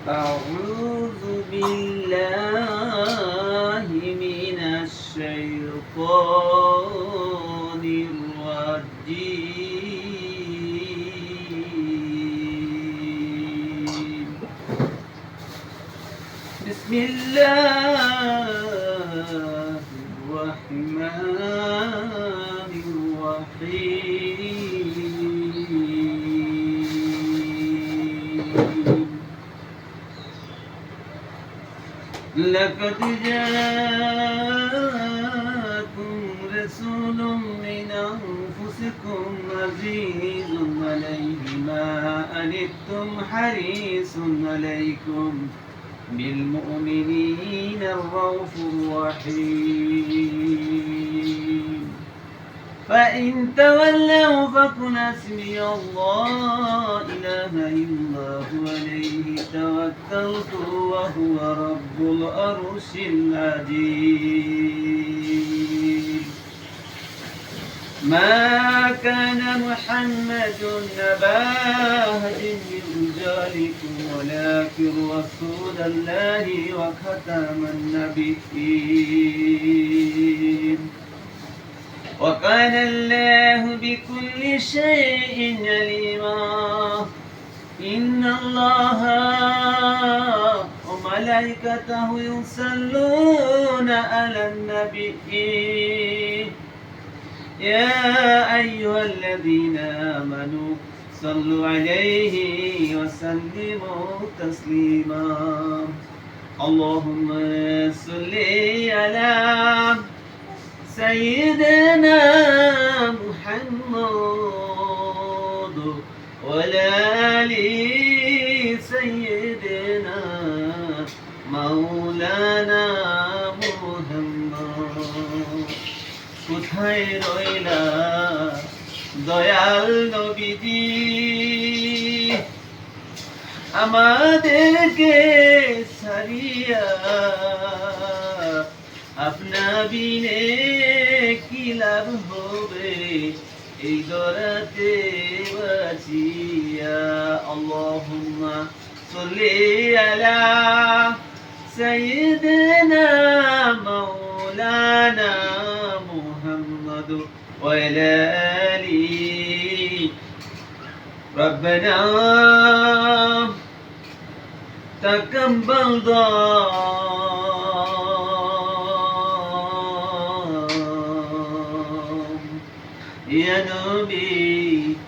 أعوذ بالله من الشيطان الرجيم. بسم الله الرحمن الرحيم. لقد جاءكم رسول من أنفسكم عزيز عليه ما عنتم حريص عليكم بالمؤمنين الرؤوف الرحيم. فإن تولوا فقل حسبي الله إله إلا هو عليه توكلت وهو رب العرش العظيم. ما كان محمد أبا أحد من رجالكم ولكن رسول الله وختم النبيين وكان الله بكل شيء عليما. إن الله وملائكته يصلون على النبي يا أيها الذين آمنوا صلوا عليه وسلموا تسليما. اللهم صل على سيدنا محمد وعلى آل سيدنا مولانا محمد। কোথায় রইলা দয়াল নবীজি, আমাদেরকে ছাড়িয়া আপনা বিনে কি লাভ হবে এই দরাতে বাঁচিয়া। আল্লাহুম্মা সাল্লি আলা সাইয়্যিদিনা মাওলানা মুহাম্মদ ওয়া আলা আলি রব্বানা তাকাব্বাল يا نبي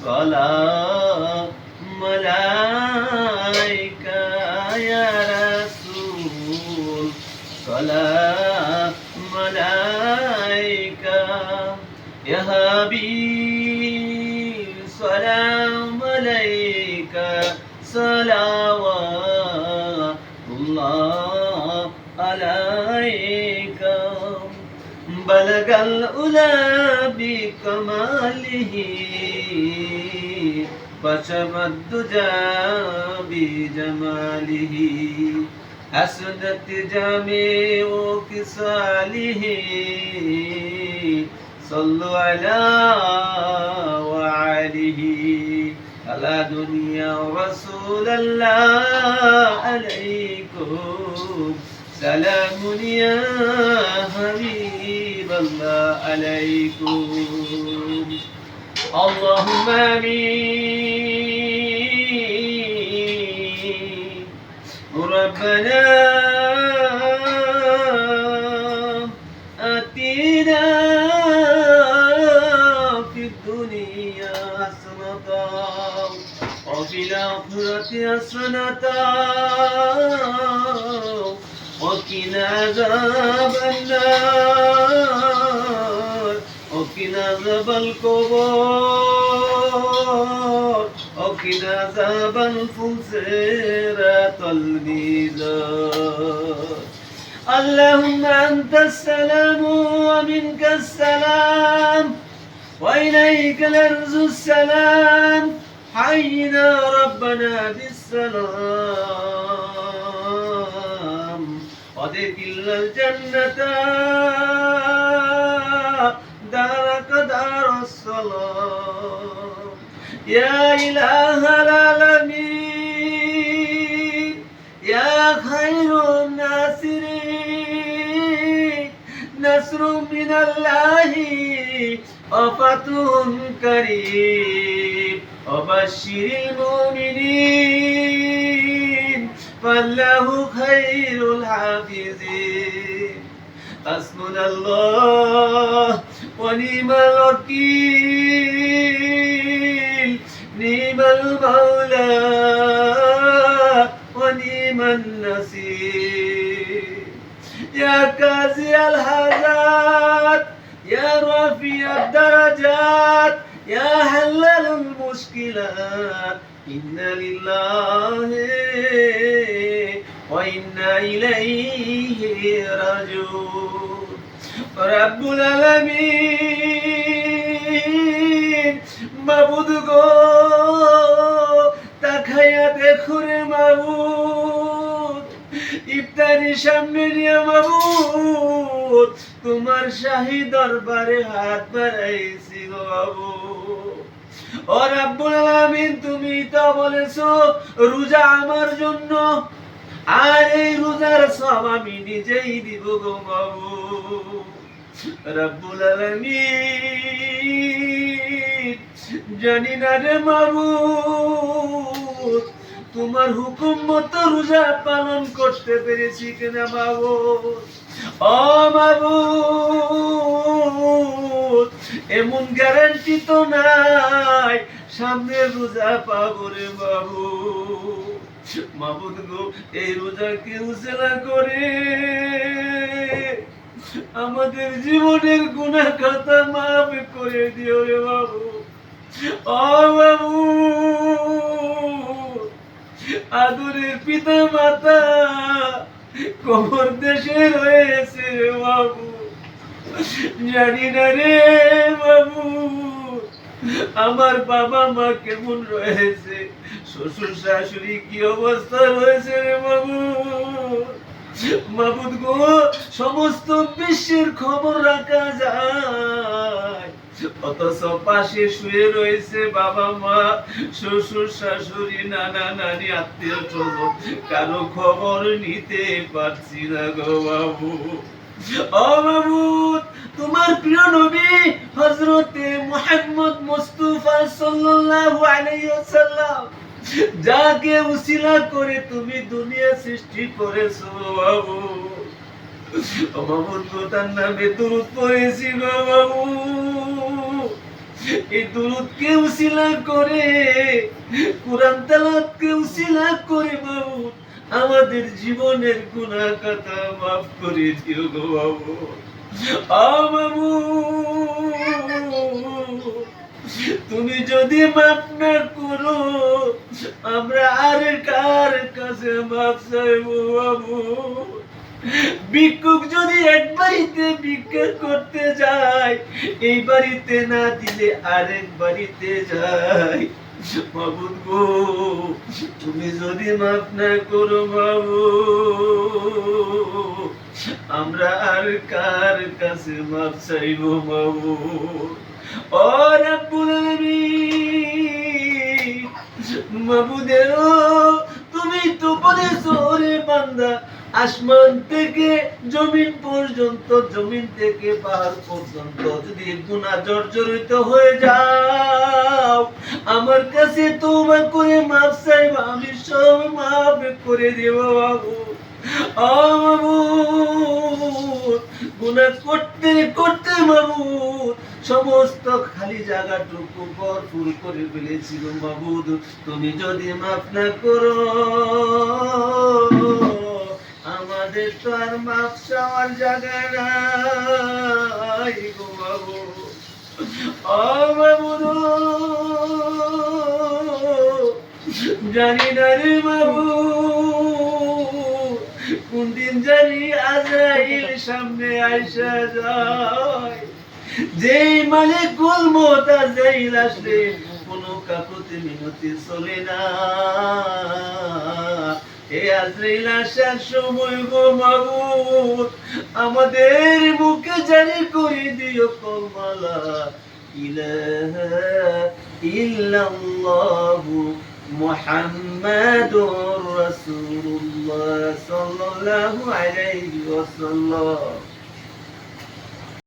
سلام عليك يا رسول سلام عليك يا حبيب سلام عليك صلوات الله عليك. بلغ الأولى بكماله فشم الدجى بجماله حسنت جميع خصاله. صلوا على وعليه على دنيا رسول الله عليكم سلام يا حبيب الله عليكم. اللهم آمين. ربنا آتنا في الدنيا حسنة وفي الآخرة حسنة وقنا عذاب النار وقنا عذاب القبور وقنا عذاب الفسرات الميزان. اللهم أنت السلام ومنك السلام وإليك نرجو السلام. حينا ربنا بالسلام وادخلنا الجنة دارك دار السلام يا إله العالمين. খায়রুন নাসিরিন নাসরুম মিনাল্লাহি ওয়া ফাতুহুন কারীম ওয়া বাশশিরিল মুমিনিন ফাল্লাহু খায়রুল হাফিজিন হাসবুনাল্লাহ ওয়া নি'মাল ওয়াকিল নি'মাল মাওলা ওয়া নি'মান নাসির ইয়া কাযিয়াল হাজাত ইয়া রাফি'আদ দারাজাত ইয়া হাল্লালুল মুশকিলাত ইন্না লিল্লাহি ওয়া ইন্না ইলাইহি রাজিউন রব্বুল আলামিন মাবুদ গো তাকায়া দেখো রে মাবুদ ইফতারি সামনে নিয়ে মাবুদ তোমার শাহী দরবারে হাত বাড়াইছি গো মাবুদ ও রব্বুল আলামিন তুমি তো বলেছো রোজা আমার জন্য আর এই রোজার সওয়াব আমি নিজেই দিব গো মাবুদ রব্বুল আলামিন জানি না রে মাবুদ তোমার হুকুম মতো রোজা পালন করতে পেরেছি কিনা মাবুদ ও মাবুদ এমন গ্যারান্টি তো নাই সামনে রোজা পাবো রে মাবুদ মাবুদ গো এই রোজাকে উসিলা করে আমাদের জীবনের গুনাহ খাতা মাফ করে দিও রে মাবুদ ও মাবুদ আদরের পিতা মাতা কবর দেশে রয়েছে রে মাবুদ জানি না রে মাবুদ আমার বাবা মা কেমন রয়েছে শ্বশুর শাশুড়ি কি অবস্থা রয়েছে রে মাবুদ মাবুদ গো সমস্ত বিশ্বের খবর রাখা যায় অথচ পাশে শুয়ে রয়েছে বাবা মা শ্বশুর শাশুড়ি নানা নানি আত্মীয় স্বজন কারো খবর নিতে পারছি না গো বাবু ও মাবুদ তোমার প্রিয় নবী হযরতে মুহাম্মদ মুস্তাফা সাল্লাল্লাহু আলাইহি ওয়াসাল্লাম যাকে উসিলা করে তুমি দুনিয়া সৃষ্টি করেছো বাবু ও মাবুদ গো তার নামে দুরূদ পড়েছি গো বাবু এই দুরূদকে উসিলা করে কুরআন তেলাওয়াতকে উসিলা করে বাবু আমাদের জীবনের গুনাহ খাতা মাফ করে দিও গো বাবু ও বাবু তুমি যদি মাফ না করো আমরা আর কার কাছে মাফ চাইবো বাবু ভিক্ষুক যদি এক বাড়িতে ভিক্ষা করতে যায় এই বাড়িতে না দিলে আরেক বাড়িতে যায় মাবুদ গো তুমি যদি মাফ না করো বাবু আমরা আর কার কাছে মাফ চাইবো বাবু ও রব্বুল আলামিন মাবুদের তুমি তো বলেছো রে বান্দা আসমান থেকে জমিন পর্যন্ত জমিন থেকে পাহাড় পর্যন্ত যদি গুনাহ জর্জরিত হয়ে যাও আমার কাছে তওবা করে মাফ চাইবা আমি সব মাফ করে দেব বাবু ও বাবু গুনাহ করতে করতে মাবুদ সমস্ত খালি জায়গাটুকু ভরপুর করে ফেলেছিল মাবুদ তুমি যদি মাফ না করো আমাদের তো আর মাফ চাওয়ার জায়গা নাই গো বাবু ও মাবুদ জানি না রে বাবু কোন দিন জানি আজরাইল সামনে আইসা যায় যেই মালিকুল মউত আজরাইল আসলে কোনো কাকুতি মিনতি চলে না এই আজরাইল আসার সময় গো মাবুদ আমাদের মুখে জারি করে দিও কলমা ইলাহা ইল্লাল্লাহু মুহাম্মাদুর রাসূলুল্লাহ সাল্লাল্লাহু আলাইহি ওয়াসাল্লাম।